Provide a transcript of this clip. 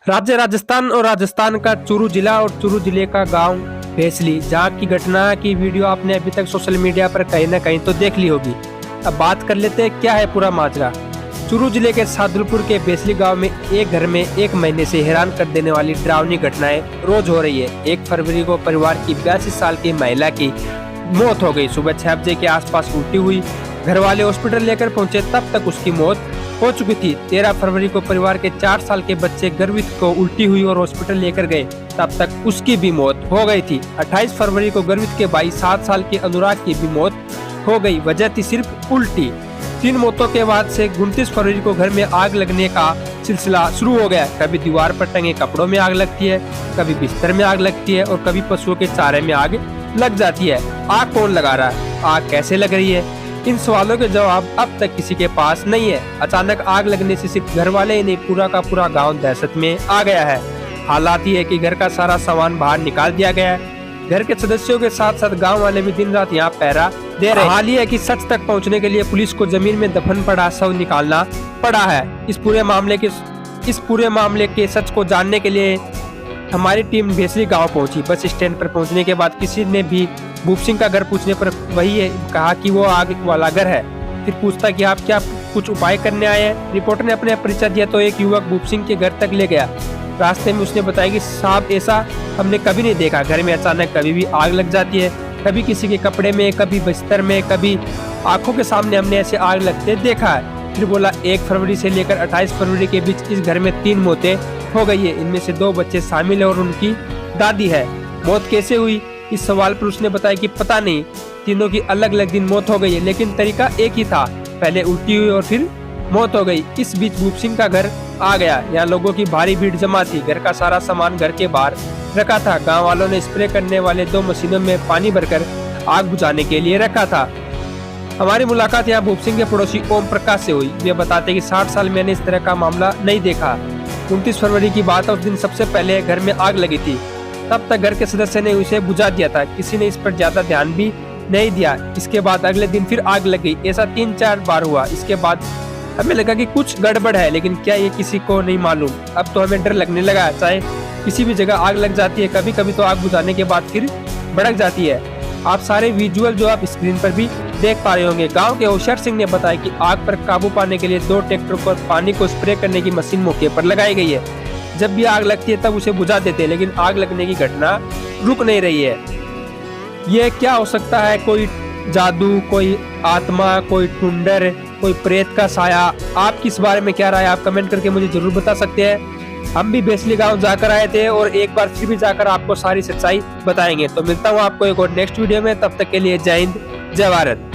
राज्य राजस्थान और राजस्थान का चूरू जिला और चूरू जिले का गांव भेसली, जहां की घटना की वीडियो आपने अभी तक सोशल मीडिया पर कहीं ना कहीं तो देख ली होगी। अब बात कर लेते हैं क्या है पूरा माजरा। चूरू जिले के सादुलपुर के भेसली गांव में एक घर में एक महीने से हैरान कर देने वाली डरावनी घटनाएं रोज हो रही है। 1 फरवरी को परिवार की 82 साल की महिला की मौत हो गई। सुबह 6 बजे के आसपास उल्टी हुई। घर वाले हॉस्पिटल लेकर पहुंचे, तब तक उसकी मौत हो चुकी थी। 13 फरवरी को परिवार के 4 साल के बच्चे गर्वित को उल्टी हुई और हॉस्पिटल लेकर गए, तब तक उसकी भी मौत हो गई थी। 28 फरवरी को गर्वित के भाई 7 साल के अनुराग की भी मौत हो गई, वजह थी सिर्फ उल्टी। 3 मौतों के बाद से 29 फरवरी को घर में आग लगने का सिलसिला शुरू हो गया। कभी दीवार पर टंगे कपड़ों में आग लगती है, कभी बिस्तर में आग लगती है और कभी पशुओं के चारे में आग लग जाती है। आग कौन लगा रहा है, आग कैसे लग रही है, इन सवालों के जवाब अब तक किसी के पास नहीं है। अचानक आग लगने से सिर्फ घर वाले ही नहीं, पूरा का पूरा गांव दहशत में आ गया है। हालात ये है कि घर का सारा सामान बाहर निकाल दिया गया है। घर के सदस्यों के साथ साथ गांव वाले भी दिन रात यहाँ पहरा दे रहे हैं। हाल ही है कि सच तक पहुँचने के लिए पुलिस को जमीन में दफन पड़ा शव निकालना पड़ा है। इस पूरे मामले के सच को जानने के लिए हमारी टीम भेसली गांव पहुंची। बस स्टैंड पर पहुंचने के बाद किसी ने भी भूप सिंह का घर पूछने पर वही कहा कि वो आग वाला घर है। फिर पूछता कि आप क्या कुछ उपाय करने आए हैं। रिपोर्टर ने अपने परिचय दिया तो एक युवक भूप सिंह के घर तक ले गया। रास्ते में उसने बताया कि साहब, ऐसा हमने कभी नहीं देखा। घर में अचानक कभी भी आग लग जाती है, कभी किसी के कपड़े में, कभी बिस्तर में, कभी आंखों के सामने हमने ऐसे आग लगते देखा है। फिर बोला 1 फरवरी से लेकर 28 फरवरी के बीच इस घर में 3 मौतें हो गई है। इनमें से 2 बच्चे शामिल है और उनकी दादी है। मौत कैसे हुई, इस सवाल पर उसने बताया कि पता नहीं, तीनों की अलग अलग दिन मौत हो गई है, लेकिन तरीका एक ही था, पहले उल्टी हुई और फिर मौत हो गई। इस बीच भूप सिंह का घर आ गया। यहाँ लोगों की भारी भीड़ जमा थी। घर का सारा सामान घर के बाहर रखा था। गांव वालों ने स्प्रे करने वाले 2 मशीनों में पानी भरकर आग बुझाने के लिए रखा था। हमारी मुलाकात यहाँ भूप सिंह के पड़ोसी ओम प्रकाश से हुई। वे बताते कि 60 साल मैंने इस तरह का मामला नहीं देखा। 29 फरवरी की बात है, उस दिन सबसे पहले घर में आग लगी थी। तब तक घर के सदस्य ने उसे बुझा दिया था, किसी ने इस पर ज्यादा ध्यान भी नहीं दिया। इसके बाद अगले दिन फिर आग लग गई। ऐसा 3-4 बार हुआ। इसके बाद हमें लगा कि कुछ गड़बड़ है, लेकिन क्या ये किसी को नहीं मालूम। अब तो हमें डर लगने लगा। चाहे किसी भी जगह आग लग जाती है, कभी कभी तो आग बुझाने के बाद फिर भड़क जाती है। आप सारे विजुअल जो आप स्क्रीन पर भी देख पा रहे होंगे। गांव के होशियार सिंह ने बताया कि आग पर काबू पाने के लिए 2 ट्रैक्टर पर पानी को स्प्रे करने की मशीन मौके पर लगाई गई है। जब भी आग लगती है तब उसे बुझा देते हैं, लेकिन आग लगने की घटना रुक नहीं रही है। ये क्या हो सकता है, कोई जादू, कोई आत्मा, कोई टुंडर, कोई प्रेत का साया। आप किस बारे में क्या राय, आप कमेंट करके मुझे जरूर बता सकते हैं। हम भी भेसली गांव जाकर आए थे और एक बार फिर भी जाकर आपको सारी सच्चाई बताएंगे। तो मिलता हूँ आपको एक और नेक्स्ट वीडियो में। तब तक के लिए जय हिंद, जय भारत।